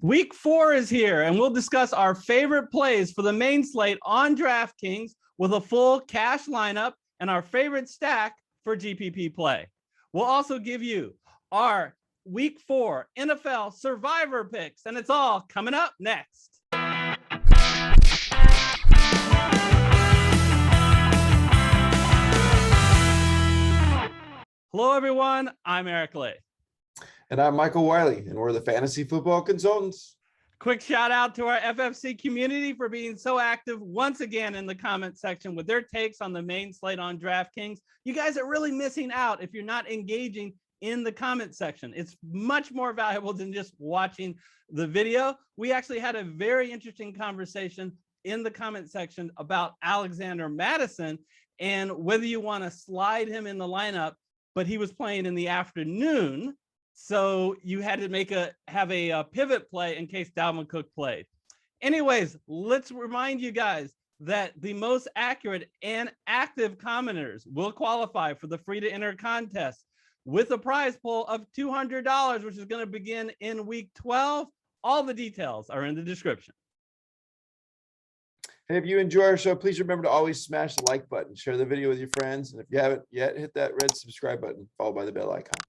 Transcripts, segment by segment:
Week 4 is here, and we'll discuss our favorite plays for the main slate on DraftKings with a full cash lineup and our favorite stack for GPP play. We'll also give you our Week 4 NFL Survivor picks, and it's all coming up next. Hello, everyone. I'm Eric Lay. And I'm Michael Wiley, and we're the Fantasy Football Consultants. Quick shout out to our FFC community for being so active once again in the comment section with their takes on the main slate on DraftKings. You guys are really missing out if you're not engaging in the comment section. It's much more valuable than just watching the video. We actually had a very interesting conversation in the comment section about Alexander Mattison and whether you want to slide him in the lineup, but he was playing in the afternoon. So you had to have a pivot play in case Dalvin Cook played. Anyways, let's remind you guys that the most accurate and active commenters will qualify for the free to enter contest with a prize pool of $200, which is going to begin in week 12. All the details are in the description. Hey, if you enjoy our show, please remember to always smash the like button, share the video with your friends, and if you haven't yet, hit that red subscribe button, followed by the bell icon.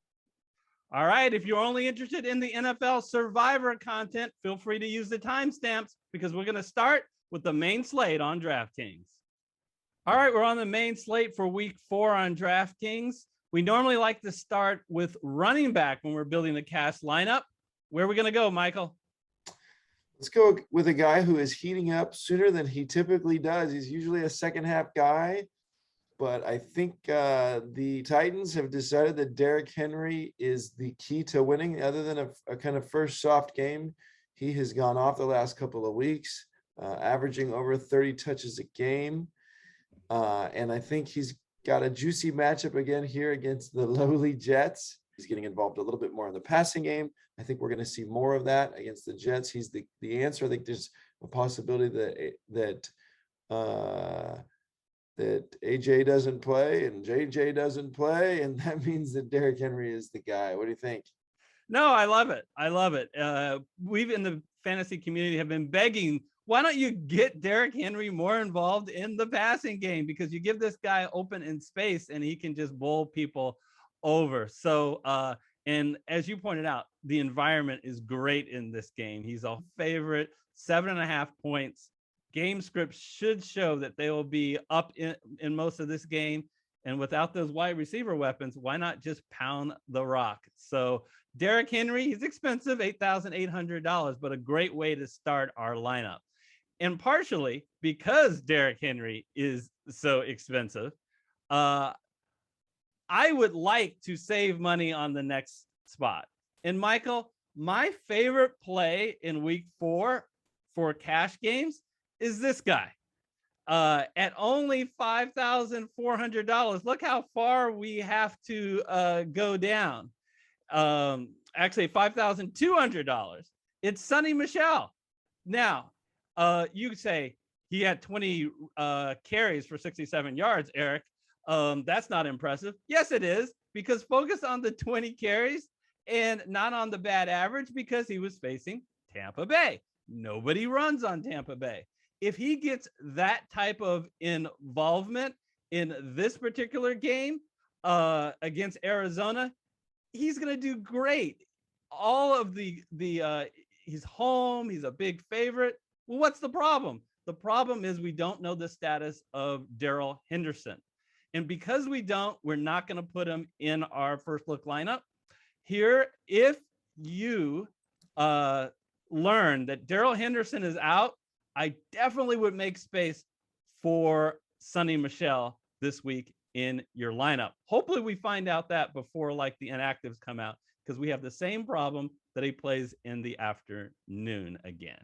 All right, if you're only interested in the NFL Survivor content, feel free to use the timestamps because we're going to start with the main slate on DraftKings. All right, we're on the main slate for week 4 on DraftKings. We normally like to start with running back when we're building the cash lineup. Where are we going to go, Michael? Let's go with a guy who is heating up sooner than he typically does. He's usually a second half guy. But I think the Titans have decided that Derrick Henry is the key to winning. Other than a kind of first soft game, he has gone off the last couple of weeks, averaging over 30 touches a game. And I think he's got a juicy matchup again here against the lowly Jets. He's getting involved a little bit more in the passing game. I think we're going to see more of that against the Jets. He's the answer. I think there's a possibility that AJ doesn't play and JJ doesn't play, and that means that Derrick Henry is the guy. What do you think? No, I love it. I love it. We've in the fantasy community have been begging, why don't you get Derrick Henry more involved in the passing game? Because you give this guy open in space and he can just bowl people over. So, and as you pointed out, the environment is great in this game. He's a favorite, 7.5 points. Game scripts should show that they will be up in most of this game. And without those wide receiver weapons, why not just pound the rock? So Derrick Henry, he's expensive, $8,800, but a great way to start our lineup. And partially because Derrick Henry is so expensive, I would like to save money on the next spot. And Michael, my favorite play in week 4 for cash games is this guy at only $5,400. Look how far we have to go down. Actually, $5,200. It's Sonny Michel. Now, you say he had 20 carries for 67 yards, Eric. That's not impressive. Yes, it is, because focus on the 20 carries and not on the bad average because he was facing Tampa Bay. Nobody runs on Tampa Bay. If he gets that type of involvement in this particular game against Arizona, he's going to do great. All of he's home. He's a big favorite. Well, what's the problem? The problem is we don't know the status of Darrell Henderson. And because we don't, we're not going to put him in our first look lineup. Here, if you learn that Darrell Henderson is out, I definitely would make space for Sonny Michel this week in your lineup. Hopefully we find out that before like the inactives come out, because we have the same problem that he plays in the afternoon again.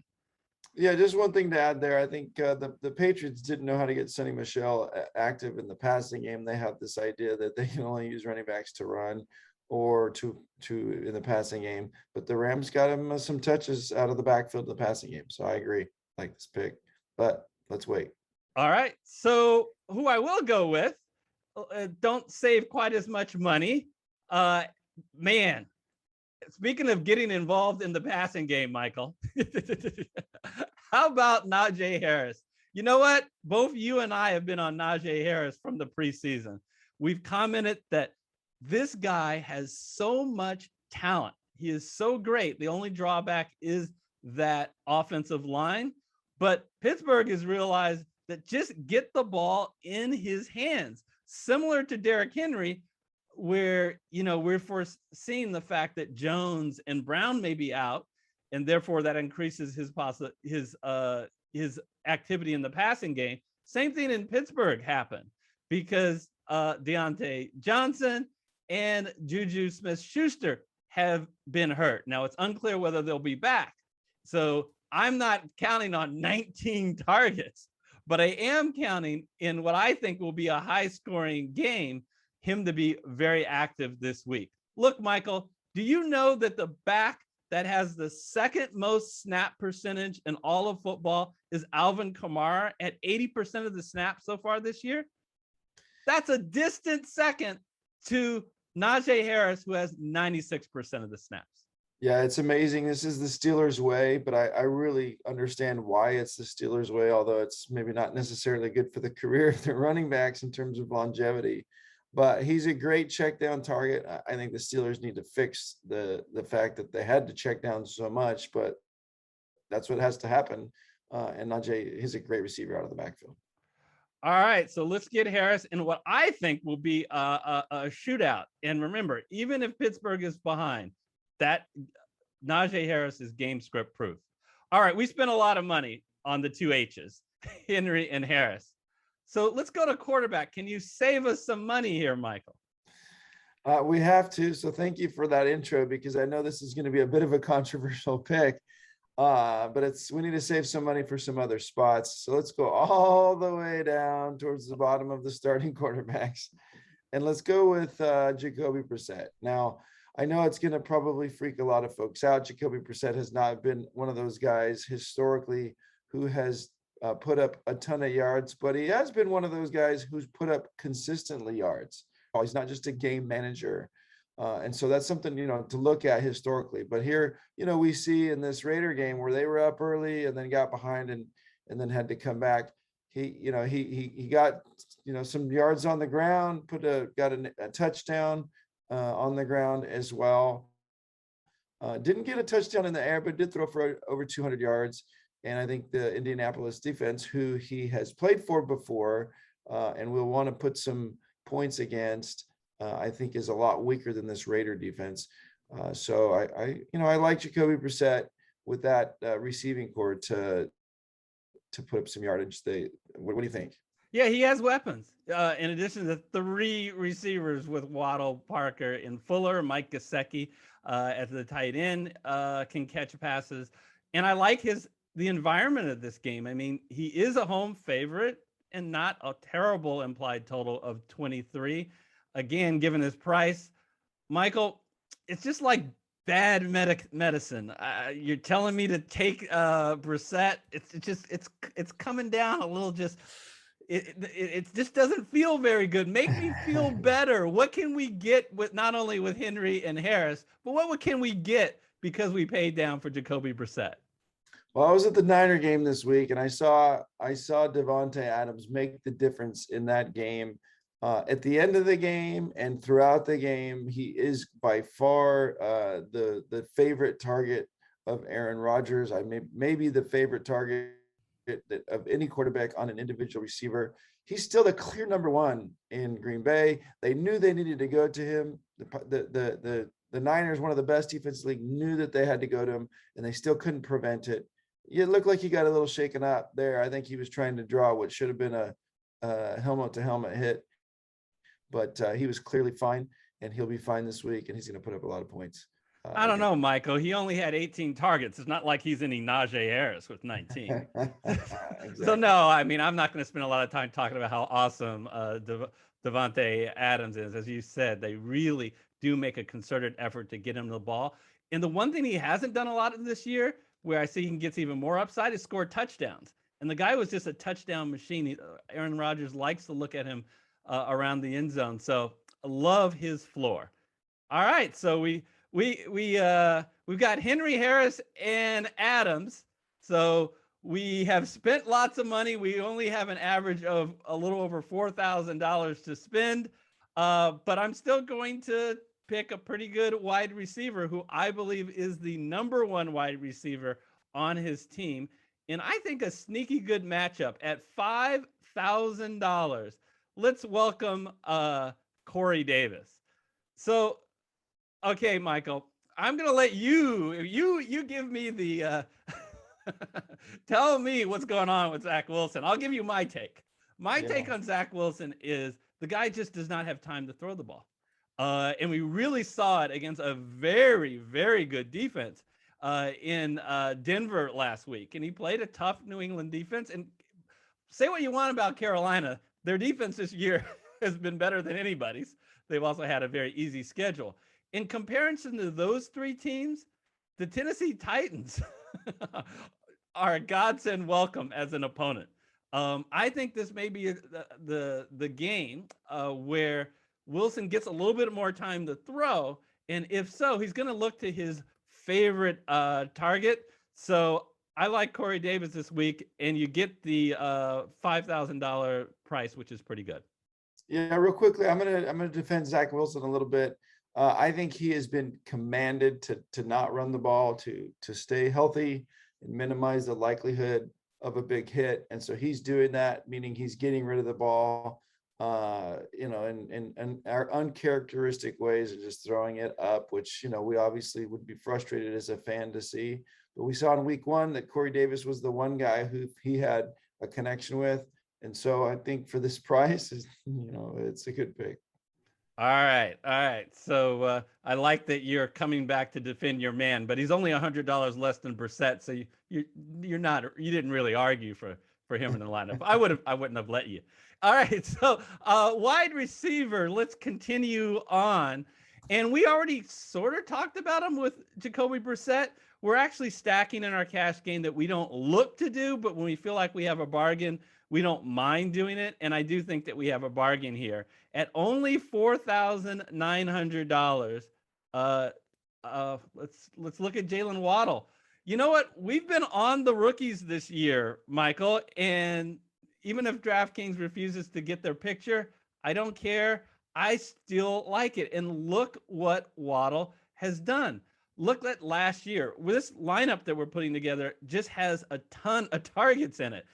Yeah, just one thing to add there. I think the Patriots didn't know how to get Sonny Michel active in the passing game. They have this idea that they can only use running backs to run or to in the passing game. But the Rams got him some touches out of the backfield in the passing game. So I agree. I like this pick, but let's wait. All right. So who I will go with, don't save quite as much money. Man, Speaking of getting involved in the passing game, Michael, how about Najee Harris? You know what? Both you and I have been on Najee Harris from the preseason. We've commented that this guy has so much talent. He is so great. The only drawback is that offensive line. But Pittsburgh has realized that just get the ball in his hands, similar to Derrick Henry, where we're foreseeing the fact that Jones and Brown may be out, and therefore that increases his activity in the passing game. Same thing in Pittsburgh happened because Deontay Johnson and Juju Smith-Schuster have been hurt. Now it's unclear whether they'll be back. So I'm not counting on 19 targets, but I am counting in what I think will be a high-scoring game, him to be very active this week. Look, Michael, do you know that the back that has the second most snap percentage in all of football is Alvin Kamara at 80% of the snaps so far this year? That's a distant second to Najee Harris, who has 96% of the snaps. Yeah, it's amazing. This is the Steelers' way, but I really understand why it's the Steelers' way, although it's maybe not necessarily good for the career of their running backs in terms of longevity. But he's a great check down target. I think the Steelers need to fix the fact that they had to check down so much, but that's what has to happen. And Najee, he's a great receiver out of the backfield. All right, so let's get Harris in what I think will be a shootout. And remember, even if Pittsburgh is behind, that Najee Harris is game script proof. All right, we spent a lot of money on the two H's, Henry and Harris. So let's go to quarterback. Can you save us some money here, Michael? We have to. So thank you for that intro, because I know this is going to be a bit of a controversial pick. But we need to save some money for some other spots. So let's go all the way down towards the bottom of the starting quarterbacks. And let's go with Jacoby Brissett. Now, I know it's going to probably freak a lot of folks out. Jacoby Brissett has not been one of those guys historically who has put up a ton of yards, but he has been one of those guys who's put up consistently yards. He's not just a game manager. And so that's something, to look at historically. But here, we see in this Raider game where they were up early and then got behind and then had to come back. He got, some yards on the ground, got a touchdown on the ground as well. Didn't get a touchdown in the air, but did throw for over 200 yards. And I think the Indianapolis defense, who he has played for before and will want to put some points against, I think is a lot weaker than this Raider defense. So I like Jacoby Brissett with that receiving core to put up some yardage. What do you think? Yeah, he has weapons. In addition to 3 receivers with Waddle, Parker, and Fuller, Mike Gesicki at the tight end can catch passes. And I like the environment of this game. I mean, he is a home favorite and not a terrible implied total of 23. Again, given his price, Michael, it's just like bad medicine. You're telling me to take Brissett. It's coming down a little. It just doesn't feel very good. Make me feel better. What can we get with not only with Henry and Harris, but what can we get because we paid down for Jacoby Brissett? Well, I was at the Niner game this week, and I saw Davante Adams make the difference in that game. At the end of the game and throughout the game, he is by far the favorite target of Aaron Rodgers. Maybe the favorite target of any quarterback on an individual receiver. He's still the clear number one in Green Bay. They knew they needed to go to him. The Niners, one of the best defense league, knew that they had to go to him, and they still couldn't prevent it. It looked like he got a little shaken up there. I think he was trying to draw what should have been a helmet-to-helmet hit. But he was clearly fine, and he'll be fine this week, and he's going to put up a lot of points. I don't know, Michael. He only had 18 targets. It's not like he's any Najee Harris with 19. Exactly. So, no, I mean, I'm not going to spend a lot of time talking about how awesome Davante Adams is. As you said, they really do make a concerted effort to get him the ball. And the one thing he hasn't done a lot of this year, where I see he gets even more upside, is score touchdowns. And the guy was just a touchdown machine. Aaron Rodgers likes to look at him around the end zone. So I love his floor. All right. So we we've got Henry Harris and Adams. So we have spent lots of money. We only have an average of a little over $4,000 to spend. But I'm still going to pick a pretty good wide receiver who I believe is the number one wide receiver on his team. And I think a sneaky good matchup at $5,000. Let's welcome Corey Davis. So, okay, Michael, I'm gonna let you give me the tell me what's going on with Zach Wilson. I'll give you my take. My take on Zach Wilson is the guy just does not have time to throw the ball. And we really saw it against a very, very good defense in Denver last week. And he played a tough New England defense. And say what you want about Carolina, their defense this year has been better than anybody's. They've also had a very easy schedule. In comparison to those three teams, the Tennessee Titans are a godsend welcome as an opponent. I think this may be the game where Wilson gets a little bit more time to throw, and if so, he's going to look to his favorite target. So I like Corey Davis this week, and you get the $5,000 price, which is pretty good. Yeah, real quickly, I'm gonna defend Zach Wilson a little bit. I think he has been commanded to not run the ball, to stay healthy and minimize the likelihood of a big hit, and so he's doing that, meaning he's getting rid of the ball, in our uncharacteristic ways of just throwing it up, which we obviously would be frustrated as a fan to see. But we saw in week one that Corey Davis was the one guy who he had a connection with. And so I think for this price, it's a good pick. All right. So I like that you're coming back to defend your man, but he's only $100 less than Brissett, so you didn't really argue for him in the lineup. I wouldn't have let you. All right, so wide receiver. Let's continue on, and we already sort of talked about him with Jacoby Brissett. We're actually stacking in our cash game that we don't look to do, but when we feel like we have a bargain, we don't mind doing it. And I do think that we have a bargain here at only $4,900. Let's look at Jalen Waddle. You know what? We've been on the rookies this year, Michael, and even if DraftKings refuses to get their picture, I don't care. I still like it. And look what Waddle has done. Look at last year. This lineup that we're putting together just has a ton of targets in it.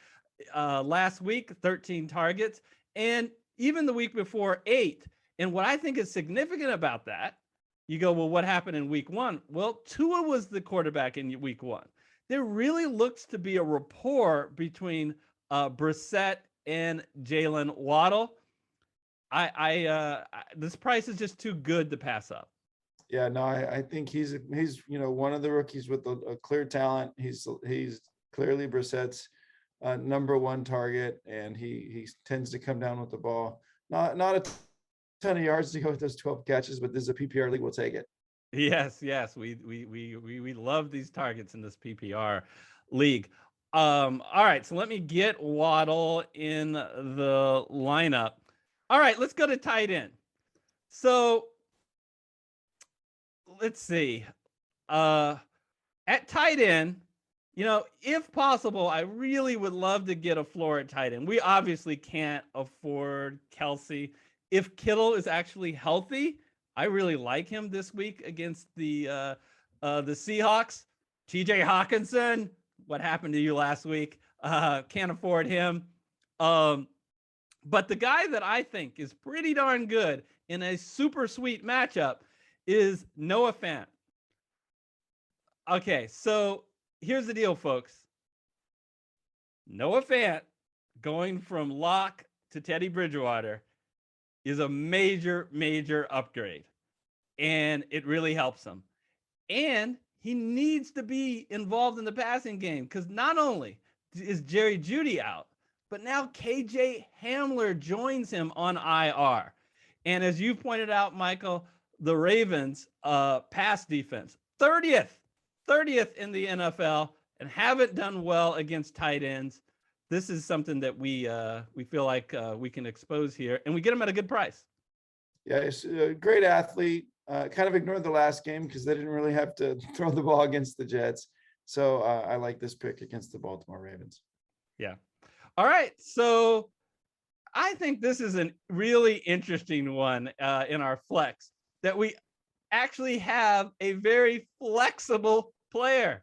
Last week, 13 targets, and even the week before, 8. And what I think is significant about that, you go, well, what happened in week one? Well, Tua was the quarterback in week one. There really looks to be a rapport between Brissett and Jalen Waddle. This price is just too good to pass up. Yeah, no, I think he's one of the rookies with a clear talent. He's clearly Brissett's number one target, and he tends to come down with the ball. Not a ton of yards to go with those 12 catches, but this is a PPR league. We'll take it. Yes, we love these targets in this PPR league. All right, so let me get Waddle in the lineup. All right, let's go to tight end. So let's see. At tight end, if possible, I really would love to get a floor at tight end. We obviously can't afford Kelsey. If Kittle is actually healthy, I really like him this week against the Seahawks. TJ Hawkinson, what happened to you last week? Can't afford him. But the guy that I think is pretty darn good in a super sweet matchup is Noah Fant. Okay, so here's the deal, folks. Noah Fant going from Locke to Teddy Bridgewater is a major, major upgrade. And it really helps him. And he needs to be involved in the passing game because not only is Jerry Jeudy out, but now KJ Hamler joins him on IR. And as you pointed out, Michael, the Ravens pass defense, 30th in the NFL, and haven't done well against tight ends. This is something that we feel like we can expose here, and we get him at a good price. Yeah, he's a great athlete. kind of ignored the last game because they didn't really have to throw the ball against the Jets. So I like this pick against the Baltimore Ravens. Yeah. All right. So I think this is a really interesting one in our flex, that we actually have a very flexible player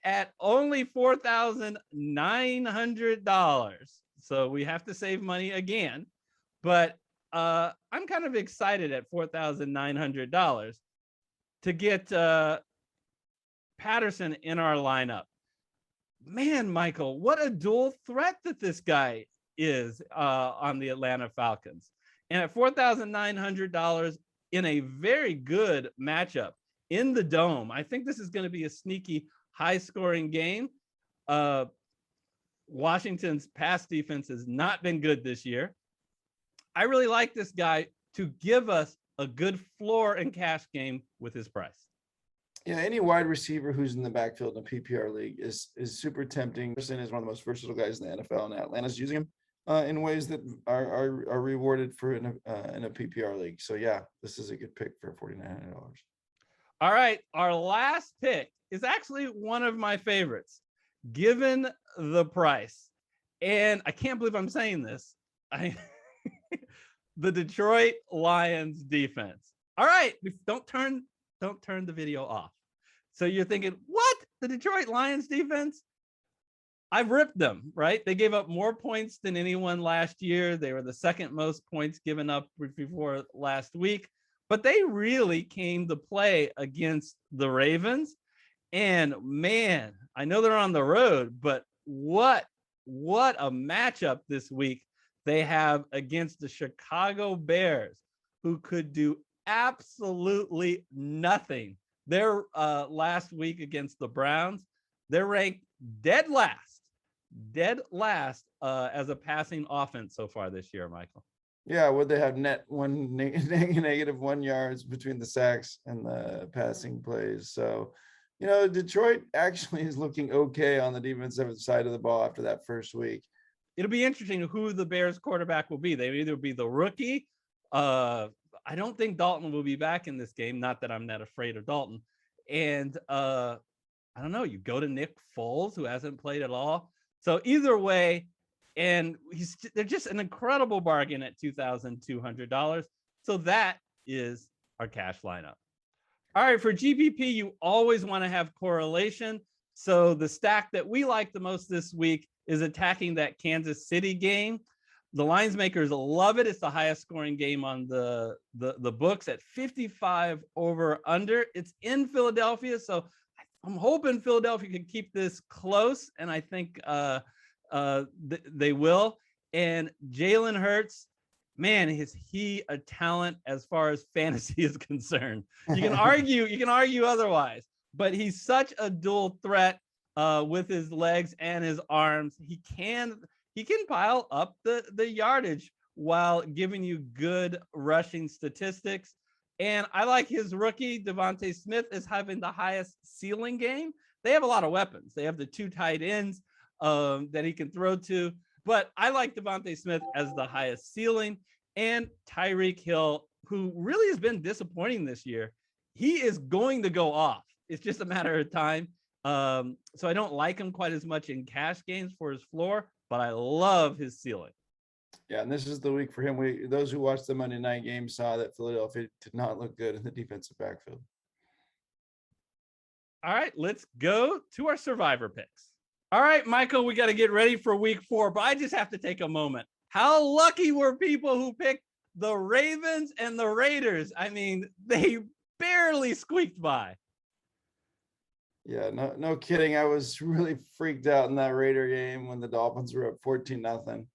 at only $4,900. So we have to save money again, but I'm kind of excited at $4,900 to get Patterson in our lineup. Man, Michael, what a dual threat that this guy is on the Atlanta Falcons. And at $4,900 in a very good matchup in the Dome, I think this is going to be a sneaky high-scoring game. Washington's pass defense has not been good this year. I really like this guy to give us a good floor and cash game with his price. Yeah, any wide receiver who's in the backfield in a PPR league is super tempting. Anderson is one of the most versatile guys in the NFL, and Atlanta's using him in ways that are rewarded for in a PPR league. So yeah, this is a good pick for $4,900. All right, our last pick is actually one of my favorites, given the price. And I can't believe I'm saying this. The Detroit Lions defense. All right, don't turn the video off. So you're thinking, what? The Detroit Lions defense? I've ripped them, right? They gave up more points than anyone last year. They were the second most points given up before last week, but they really came to play against the Ravens. And man, I know they're on the road, but what a matchup this week they have against the Chicago Bears, who could do absolutely nothing. Their last week against the Browns, they're ranked dead last as a passing offense so far this year, Michael. Yeah, would they have net negative 1 yards between the sacks and the passing plays? So, Detroit actually is looking okay on the defensive side of the ball after that first week. It'll be interesting who the Bears quarterback will be. They either be the rookie. I don't think Dalton will be back in this game. Not that I'm not afraid of Dalton. And I don't know. You go to Nick Foles, who hasn't played at all. So either way, and they're just an incredible bargain at $2,200. So that is our cash lineup. All right, for GPP, you always want to have correlation. So the stack that we like the most this week is attacking that Kansas City game. The lines makers love it. It's the highest scoring game on the books at 55 over under. It's in Philadelphia, so I'm hoping Philadelphia can keep this close, and I think they will. And Jalen Hurts, man, is he a talent as far as fantasy is concerned? You can argue otherwise, but he's such a dual threat with his legs and his arms. He can pile up the yardage while giving you good rushing statistics. And I like his rookie, Devontae Smith, is having the highest ceiling game. They have a lot of weapons. They have the two tight ends that he can throw to. But I like Devontae Smith as the highest ceiling. And Tyreek Hill, who really has been disappointing this year, he is going to go off. It's just a matter of time. So I don't like him quite as much in cash games for his floor, but I love his ceiling. Yeah, and this is the week for him. Those who watched the Monday night game saw that Philadelphia did not look good in the defensive backfield. All right, let's go to our survivor picks. All right, Michael, we got to get ready for week 4, but I just have to take a moment. How lucky were people who picked the Ravens and the Raiders? I mean, they barely squeaked by. Yeah, no kidding. I was really freaked out in that Raider game when the Dolphins were up 14-0.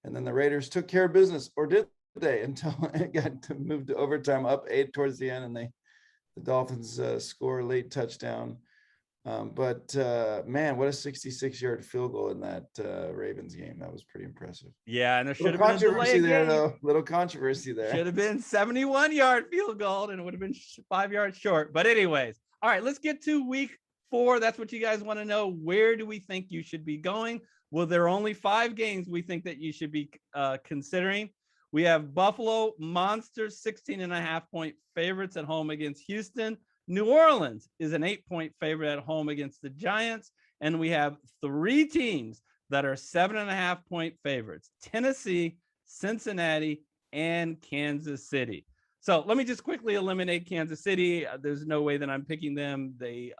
And then the Raiders took care of business, or did they, until it got to move to overtime, up 8 towards the end, and the Dolphins score a late touchdown. But man, what a 66-yard field goal in that Ravens game. That was pretty impressive. Yeah, and there should have been a controversy there, game. though. Little controversy there. Should have been 71-yard field goal, and it would have been 5 yards short. But anyways, all right, let's get to week 4. That's what you guys want to know. Where do we think you should be going? Well, there are only 5 games we think that you should be considering. We have Buffalo Monsters, 16.5-point favorites at home against Houston. New Orleans is an 8-point favorite at home against the Giants. And we have 3 teams that are 7.5-point favorites: Tennessee, Cincinnati, and Kansas City. So let me just quickly eliminate Kansas City. There's no way that I'm picking them. They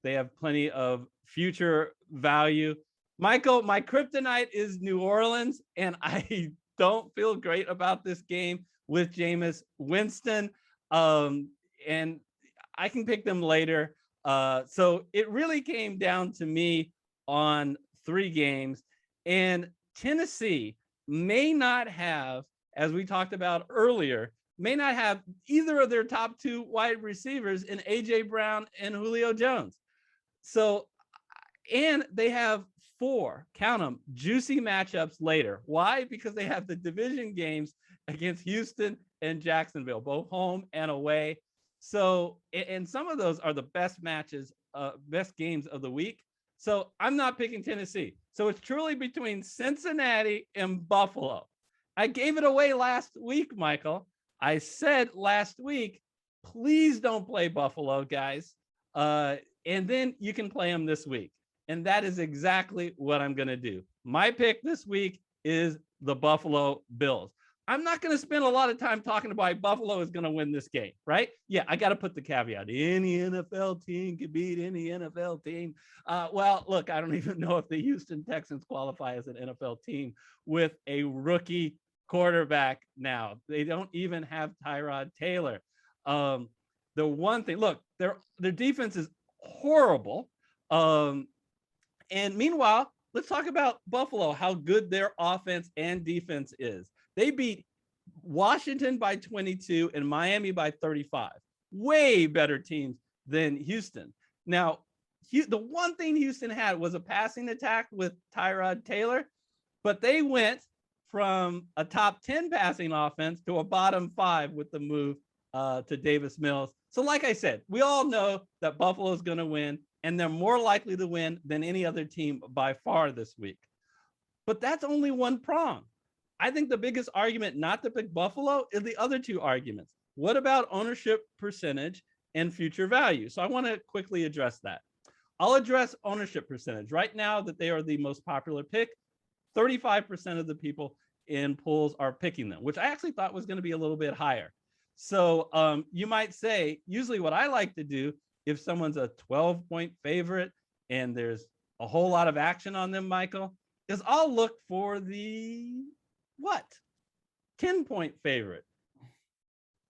have plenty of future value. Michael, my kryptonite is New Orleans, and I don't feel great about this game with Jameis Winston. And I can pick them later. So it really came down to me on 3 games. And Tennessee may not have, as we talked about earlier, may not have either of their top 2 wide receivers in A.J. Brown and Julio Jones. So, and they have 4, count them, juicy matchups later. Why? Because they have the division games against Houston and Jacksonville, both home and away. So, and some of those are the best matches, best games of the week. So I'm not picking Tennessee. So it's truly between Cincinnati and Buffalo. I gave it away last week, Michael. I said last week, please don't play Buffalo, guys. And then you can play them this week. And that is exactly what I'm going to do. My pick this week is the Buffalo Bills. I'm not going to spend a lot of time talking about why Buffalo is going to win this game, right? Yeah, I got to put the caveat. Any NFL team can beat any NFL team. Well, look, I don't even know if the Houston Texans qualify as an NFL team with a rookie quarterback now. They don't even have Tyrod Taylor. The one thing, look, their defense is horrible. And meanwhile, let's talk about Buffalo, how good their offense and defense is. They beat Washington by 22 and Miami by 35. Way better teams than Houston. Now, the one thing Houston had was a passing attack with Tyrod Taylor, but they went from a top 10 passing offense to a bottom 5 with the move to Davis Mills. So like I said, we all know that Buffalo is going to win, and they're more likely to win than any other team by far this week. But that's only one prong. I think the biggest argument not to pick Buffalo is the other 2 arguments. What about ownership percentage and future value? So I want to quickly address that. I'll address ownership percentage. Right now that they are the most popular pick, 35% of the people in pools are picking them, which I actually thought was going to be a little bit higher. So you might say, usually what I like to do, if someone's a 12-point favorite and there's a whole lot of action on them, Michael, is I'll look for the 10-point favorite.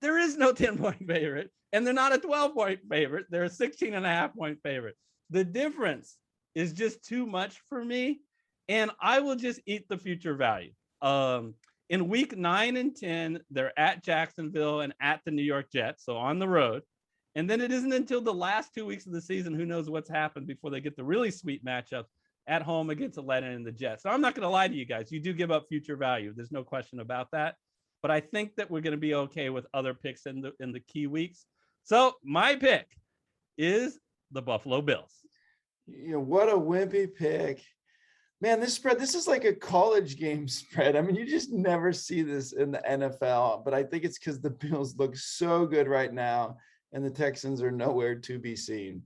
There is no 10-point favorite, and they're not a 12-point favorite. They're a 16.5-point favorite. The difference is just too much for me, and I will just eat the future value. In week 9 and 10, they're at Jacksonville and at the New York Jets, so on the road. And then it isn't until the last 2 weeks of the season, who knows what's happened, before they get the really sweet matchups at home against Atlanta and the Jets. So I'm not going to lie to you guys. You do give up future value. There's no question about that. But I think that we're going to be okay with other picks in the key weeks. So my pick is the Buffalo Bills. What a wimpy pick. Man, this is like a college game spread. I mean, you just never see this in the NFL, but I think it's because the Bills look so good right now and the Texans are nowhere to be seen.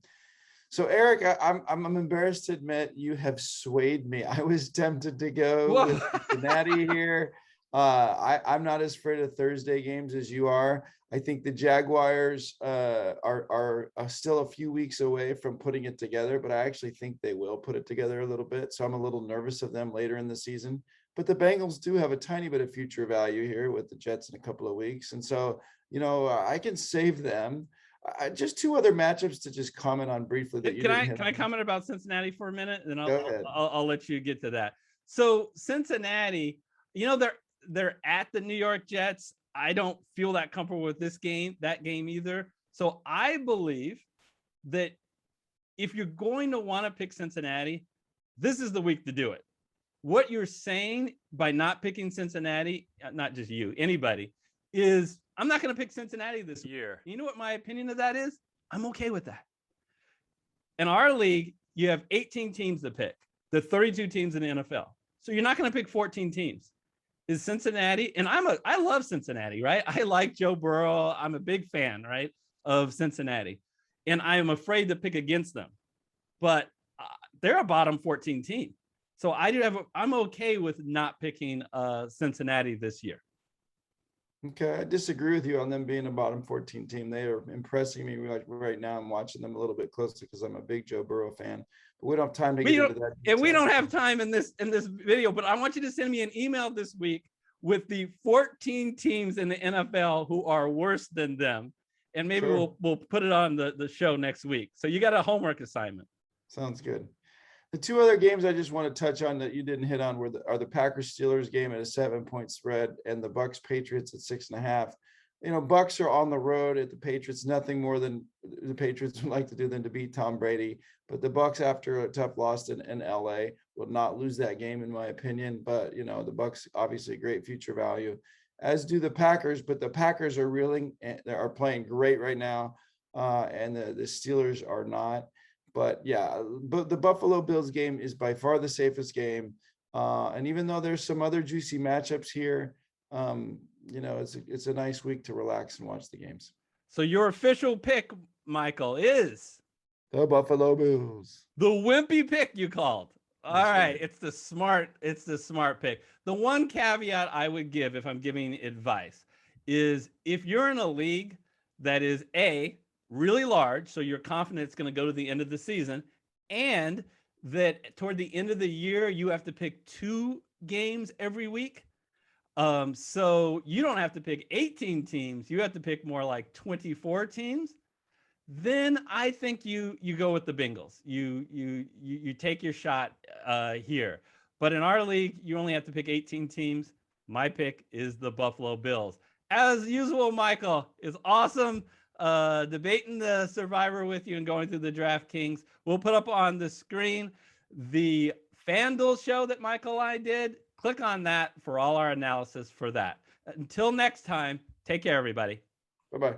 So Eric, I'm embarrassed to admit you have swayed me. I was tempted to go with Cincinnati here. I'm not as afraid of Thursday games as you are. I think the Jaguars are still a few weeks away from putting it together, but I actually think they will put it together a little bit. So I'm a little nervous of them later in the season. But the Bengals do have a tiny bit of future value here with the Jets in a couple of weeks. And so, I can save them. Just 2 other matchups to just comment on briefly. That can I comment about Cincinnati for a minute, and then I'll let you get to that. So Cincinnati, they're at the New York Jets. I don't feel that comfortable with that game either. So I believe that if you're going to want to pick Cincinnati, this is the week to do it. What you're saying by not picking Cincinnati, not just you, anybody, is I'm not going to pick Cincinnati this year. You know what my opinion of that is? I'm okay with that. In our league, you have 18 teams to pick. The 32 teams in the NFL. So you're not going to pick 14 teams. is Cincinnati, and I love Cincinnati, right? I like Joe Burrow. I'm a big fan, right, of Cincinnati, and I am afraid to pick against them, but they're a bottom 14 team. So I'm okay with not picking Cincinnati this year. Okay, I disagree with you on them being a bottom 14 team. They are impressing me right now. I'm watching them a little bit closer because I'm a big Joe Burrow fan. But we don't have time to get into that. And we don't have time in this video, but I want you to send me an email this week with the 14 teams in the NFL who are worse than them. And maybe we'll put it on the show next week. So you got a homework assignment. Sounds good. The two other games I just want to touch on that you didn't hit on are the Packers Steelers game at a 7-point spread and the Bucks Patriots at 6.5. You know, Bucks are on the road at the Patriots. Nothing more than the Patriots would like to do than to beat Tom Brady. But the Bucks, after a tough loss in LA, will not lose that game, in my opinion. But you know, the Bucks obviously great future value, as do the Packers. But the Packers are reeling and they are playing great right now, and the Steelers are not. But yeah, but the Buffalo Bills game is by far the safest game. And even though there's some other juicy matchups here, you know, it's a nice week to relax and watch the games. So your official pick, Michael, is the Buffalo Bills. The wimpy pick you called. All right. It's the smart pick. The one caveat I would give if I'm giving advice is if you're in a league that is really large, so you're confident it's going to go to the end of the season, and that toward the end of the year, you have to pick 2 games every week. So you don't have to pick 18 teams. You have to pick more like 24 teams. Then I think you go with the Bengals. You take your shot here. But in our league, you only have to pick 18 teams. My pick is the Buffalo Bills. As usual, Michael, is awesome debating the Survivor with you and going through the DraftKings. We'll put up on the screen the FanDuel show that Michael and I did. Click on that for all our analysis for that. Until next time, take care, everybody. Bye-bye.